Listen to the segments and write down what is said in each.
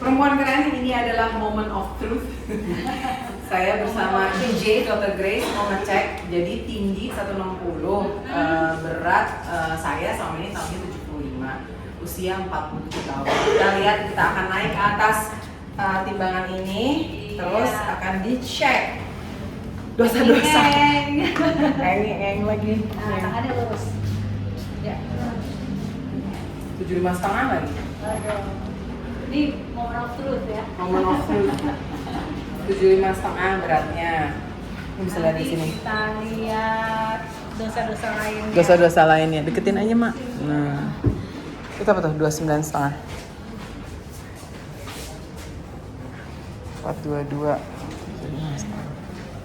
Perempuan keren, ini adalah moment of truth. Saya bersama DJ Dr. Grace mau ngecek. Jadi tinggi 160, berat saya selama ini tahunnya 75, usia 47 tahun. Kita lihat, kita akan naik ke atas timbangan ini, terus akan dicek dosa-dosa. Eng lagi. Tangannya lurus. Ya. 75,5 lagi. Aduh. Ini moment of truth ya. Moment of truth. 75,5 beratnya. Ini bisa lihat di sini. Kita lihat dosa-dosa lainnya. Dosa-dosa lainnya. Deketin aja, Mak. Nah. Itu apa tuh? 29,5. 422.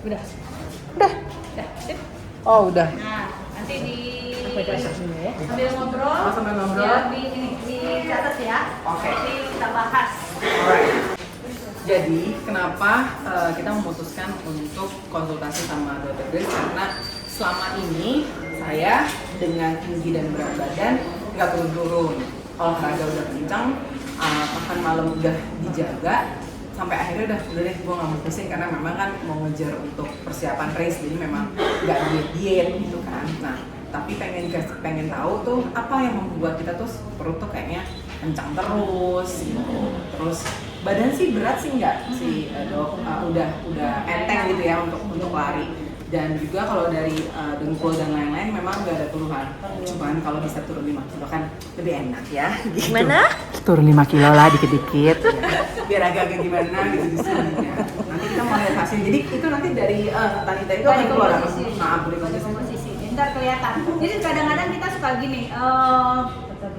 Udah. Udah. Sip. Oh, udah. Nah, nanti di ya. sambil ngobrol. Oh, sambil ngobrol. Ya, dicatat ya. Oke. Nanti kita bahas. Alright. Jadi, kenapa kita memutuskan untuk konsultasi sama Dr. Grace? Karena selama ini saya dengan tinggi dan berat badan nggak turun-turun. Olahraga udah kencang, makan malam udah dijaga, sampai akhirnya udah deh gue nggak mau pusing karena memang kan mau ngejar untuk persiapan race, jadi memang nggak diet gitu kan. Nah, tapi pengen tahu tuh apa yang membuat kita tuh perut tuh kayaknya kencang terus gitu. Terus badan sih berat sih enggak sih dok, udah enteng gitu ya untuk lari. Dan juga kalau dari dengkul dan lain-lain memang nggak ada keluhan. Cuman kalau bisa turun 5 kilo kan lebih enak ya. Gitu. Gimana? Turun 5 kilo lah dikit-dikit. Biar agak-agak gimana gitu di sini. Ya. Nanti kita mau lihat hasil. Jadi itu nanti dari Tanita itu akan keluar apa? Nah, body komposisi. Ntar kelihatan. Jadi kadang-kadang kita suka gini,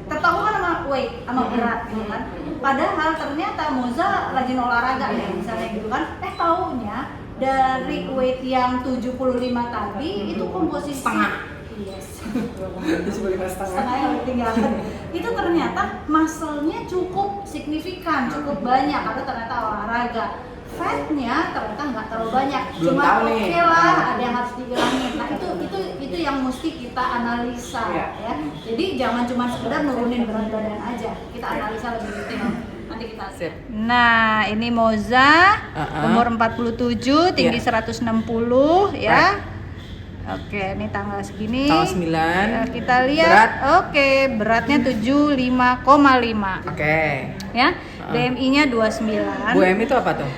tertahu kan sama weight, sama berat gitu kan. Padahal ternyata Moza rajin olahraga ya misalnya gitu kan. Taunya dari weight yang 75 tadi itu komposisi setengah. Yes. 75,5. Setengah yang ketinggalan. Itu ternyata muscle-nya cukup signifikan, cukup banyak karena ternyata olahraga. Fatnya ternyata nggak terlalu banyak, belum cuma tahu nih. Oke lah ada yang harus dihilangin. Nah itu yang mesti kita analisa ya. Jadi jangan cuma sekedar nurunin berat badan aja, kita analisa lebih detail. Nanti kita sip. Nah ini Moza, umur 47, tinggi 160 ya. Oke, ini tanggal segini. Tanggal 9. Ya, kita lihat. Oke, beratnya 75,5. Oke. Ya, BMI-nya 29. BMI itu apa tuh?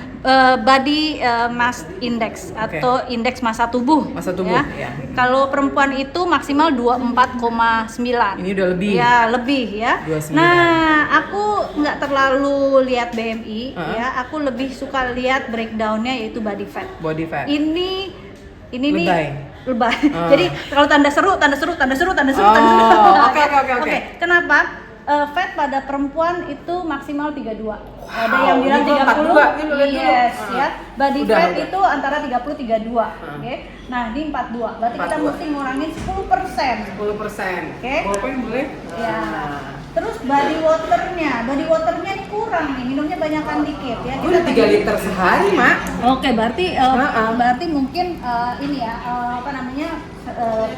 Body mass index atau indeks massa tubuh. Massa tubuh. Ya. Kalau perempuan itu maksimal 24,9. Ini udah lebih. Ya, lebih ya. 29. Nah, aku nggak terlalu lihat BMI ya. Aku lebih suka lihat breakdown-nya yaitu body fat. Body fat. Ini lebay. Lebay. Jadi kalau tanda seru. Oke. Kenapa? Fat pada perempuan itu maksimal 32. Ada yang bilang 30. Yes, ya. Body fat itu antara 30 32. Oke. Nah, di 42. Berarti kita mesti ngurangin 10%. 10%. Oke. Boleh boleh? Ya. Terus body waternya ini kurang nih, minumnya banyakan dikit ya. Udah 3 liter sehari, Mak. Oke, berarti mungkin ini ya,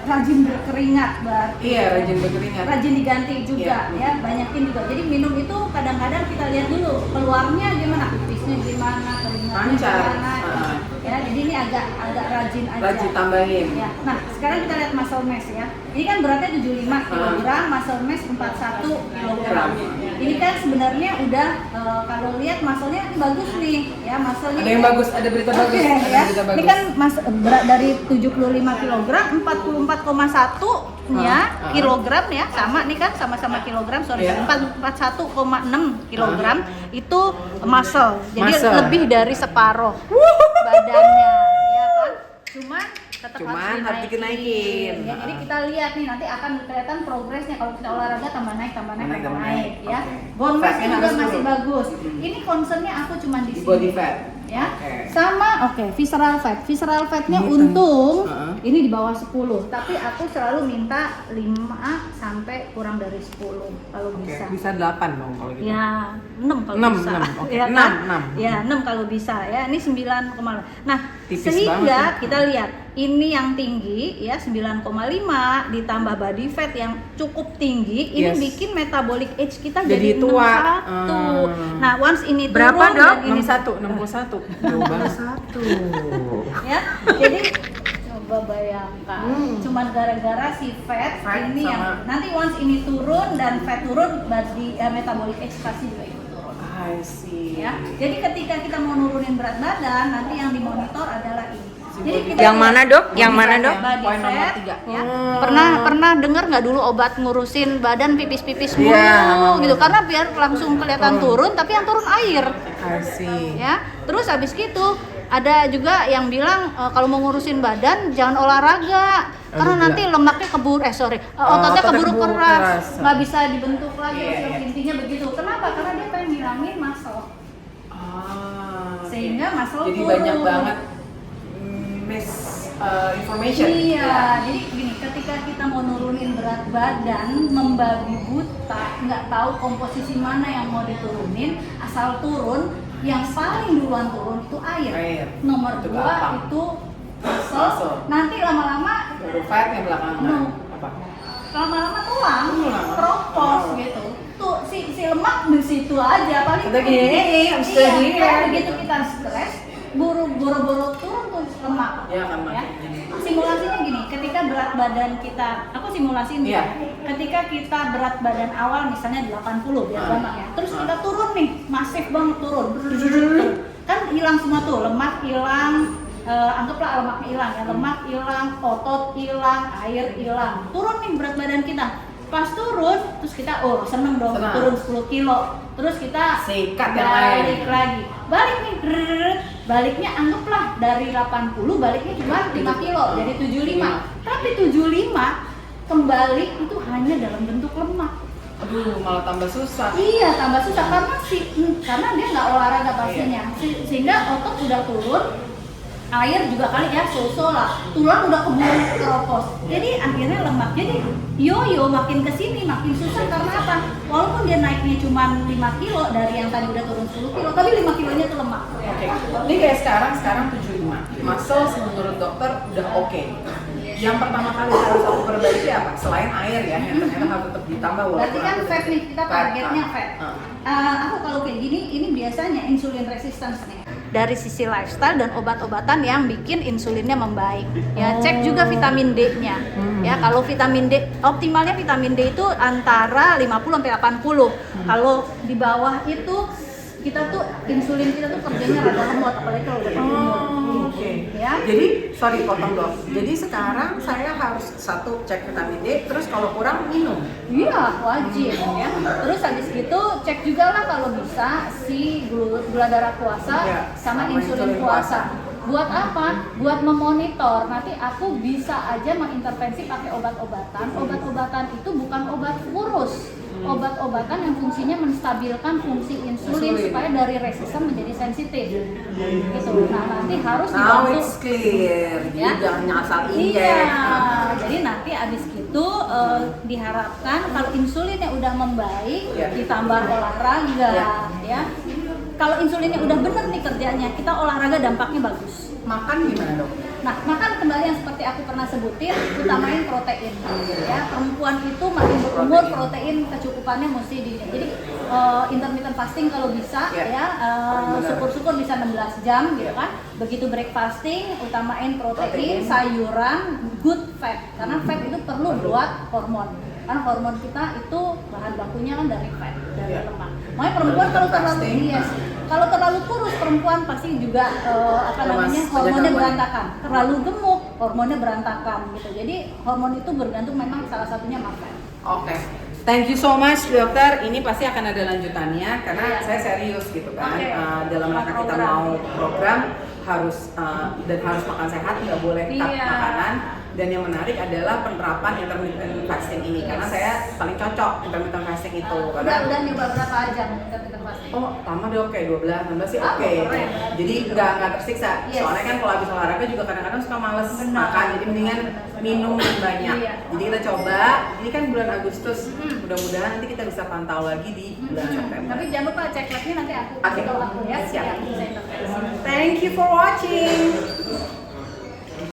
rajin berkeringat berarti. Iya, rajin berkeringat. Rajin diganti juga ya, banyakin juga. Jadi minum itu kadang-kadang kita lihat dulu keluarnya gimana, pipisnya gimana, keringatnya gimana. Ya, jadi ini agak rajin aja. Rajin tambahin. Ya. Nah, sekarang kita lihat muscle mass ya. Ini kan beratnya 75 kg, muscle mass 41 kg. Ini kan sebenarnya udah kalau lihat muscle-nya bagus nih, ya muscle-nya. Ada yang bagus, ada berita bagus. Ya. Berita bagus. Ini kan berat dari 75 kg, 44,1 ya kilogram ya, sama nih kan sama-sama kilogram, 41,6 kilogram itu muscle. Jadi lebih dari separuh badannya, ya kan? Cuman harus dinaikin. Ya, jadi kita lihat nih nanti akan kelihatan progresnya kalau kita olahraga tambah naik ya. Bone mass juga masih bagus. Ini concernnya aku cuma di sini. Body fat. Ya. Sama visceral fat. Visceral fatnya untung ini di bawah 10, tapi aku selalu minta 5 sampai kurang dari 10 kalau bisa. Bisa 8 dong kalau gitu. Ya, 6 kalau bisa. 6. Ya, 6 kalau bisa ya. Ini 9,5. Nah, Tipis Sehingga banget. kita lihat ini yang tinggi ya 9,5 ditambah body fat yang cukup tinggi, ini Yes. bikin metabolic age kita Jadi jadi tua. 61. Nah, once ini Berapa, turun Dok? dan ini 61. Jauh banget. ya. Jadi coba bayangkan, cuman gara-gara si fat Fat ini yang sama- nanti once ini turun dan fat turun, body metabolic age pasti juga ikut turun. I see. Ya. Jadi ketika kita mau nurunin berat badan, nanti yang dimonitor adalah ini. Jadi kita Yang lihat mana, Dok? Yang mana, Dok? body Poin nomor fat, 3. ya. Pernah dengar nggak dulu obat ngurusin badan pipis-pipis mulu Iya, gitu, karena biar langsung kelihatan turun, tapi yang turun air. I see. Ya, terus habis gitu ada juga yang bilang kalau mau ngurusin badan jangan olahraga karena juga. nanti lemaknya ototnya ototnya keburu keburu keras, keras. nggak bisa dibentuk lagi. Iya. Intinya begitu. Kenapa? Karena dia pengen ngilangin muscle, Oke. sehingga muscle Jadi turun. banyak banget information. Iya, jadi gini, ketika kita mau nurunin berat badan, membabi buta, nggak tahu komposisi mana yang mau diturunin, asal turun, yang paling duluan turun itu air. Air. Nomor Itu 2 gampang. itu muscle. Muscle. Nanti lama-lama, Baru fat yang belakangan. No. Apa? lama-lama tulang, Tulang. keropos gitu. Tuh si lemak di situ aja, paling Udah gini, habis iya, gini, kan ya. begitu kita stres, buru-buru turun tuh lemak. Ya, kan makin gini. Simulasinya gini, ketika berat badan kita, aku simulasiin Iya. ya. Ketika kita berat badan awal misalnya 80 biar gampang ya. Terus kita turun nih, masif banget turun. Kan hilang semua tuh, lemak hilang, anggaplah lemaknya hilang ya, lemak hilang, otot hilang, air hilang. Turun nih berat badan kita. Pas turun, terus kita seneng dong, Senang. turun 10 kilo. Terus kita Sikat yang balik lain. lagi. Balik nih, baliknya anggaplah dari 80 baliknya cuma 5 kilo, jadi 75. Tapi 75 kembali itu hanya dalam bentuk lemak. Aduh, malah tambah susah. Iya, tambah susah karena dia nggak olahraga pastinya. Sehingga otot udah turun, air juga kali ya, so-so lah. Tulang udah keburu keropos. Jadi akhirnya lemak. Jadi yo-yo makin kesini makin susah karena apa? Walaupun dia naiknya cuma 5 kilo dari yang tadi udah turun 10 kilo, tapi 5 kilonya tuh lemak. Oke. Ini kayak sekarang 75. Muscle menurut dokter udah oke. Yang pertama kali harus aku perbaiki apa? Selain air ya, yang ternyata harus tetap ditambah walaupun Berarti kan aku fat nih, kita targetnya fat. Ah. Aku kalau kayak gini, ini biasanya insulin resistance nih. Dari sisi lifestyle dan obat-obatan yang bikin insulinnya membaik. Ya, cek juga vitamin D-nya. Ya, kalau vitamin D, optimalnya vitamin D itu antara 50 sampai 80. Kalau di bawah itu kita tuh insulin kita tuh kerjanya rada lemot, apalagi kalau udah berumur. Oke. Ya. Jadi, sorry potong dok. Jadi sekarang saya harus satu cek vitamin D, terus kalau kurang minum. Iya, wajib ya. Terus habis gitu cek juga lah kalau bisa si gula darah puasa Iya, sama sama insulin insulin puasa. Buat apa? Buat memonitor. Nanti aku bisa aja mengintervensi pakai obat-obatan. Obat-obatan itu bukan obat kurus. Obat-obatan yang fungsinya menstabilkan fungsi insulin supaya dari resisten menjadi sensitif. Gitu. Nah, nanti harus Now dibantu. it's clear. Jadi Ya. jangan asal Iya, injek. jadi nanti abis gitu diharapkan kalau insulinnya udah membaik, Iya. ditambah olahraga, Iya. ya. Kalau insulinnya udah bener nih kerjanya, kita olahraga dampaknya bagus. Makan gimana dok? Nah, makan kembali yang seperti aku pernah sebutin, utamain protein. Ya, perempuan itu makin berumur protein kecukupannya mesti di. Jadi intermittent fasting kalau bisa, Ya. ya, syukur-syukur bisa 16 jam gitu kan. Begitu break fasting, utamain protein, sayuran, good fat. Karena fat itu perlu buat hormon. Karena hormon kita itu bahan bakunya kan dari fat, dari Ya. lemak. Makanya perempuan kalau terlalu Fasting. kalau terlalu kurus perempuan pasti juga Lemas, hormonnya banyak berantakan. Terlalu gemuk hormonnya berantakan gitu. Jadi hormon itu bergantung memang salah satunya makan. Oke. Thank you so much dokter. Ini pasti akan ada lanjutannya karena Iya. saya serius gitu kan. Oke. Dalam rangka kita Program. mau program harus dan harus makan sehat, nggak boleh cut Iya. makanan. Dan yang menarik adalah penerapan intermittent fasting ini karena saya paling cocok intermittent fasting itu. Udah nyoba berapa jam intermittent fasting? Oh, lama deh, oke, 12, 16 sih oke. Keren. Jadi nggak tersiksa. Yes. Soalnya kan kalau habis olahraga juga kadang-kadang suka males Benar. makan, jadi mendingan minum yang banyak. Iya. Jadi kita coba, ini kan bulan Agustus, mudah-mudahan nanti kita bisa pantau lagi di bulan September. Tapi jangan lupa cek labnya nanti aku Oke. kasih tahu aku ya. Siap. Bisa intervensi. Thank you for watching.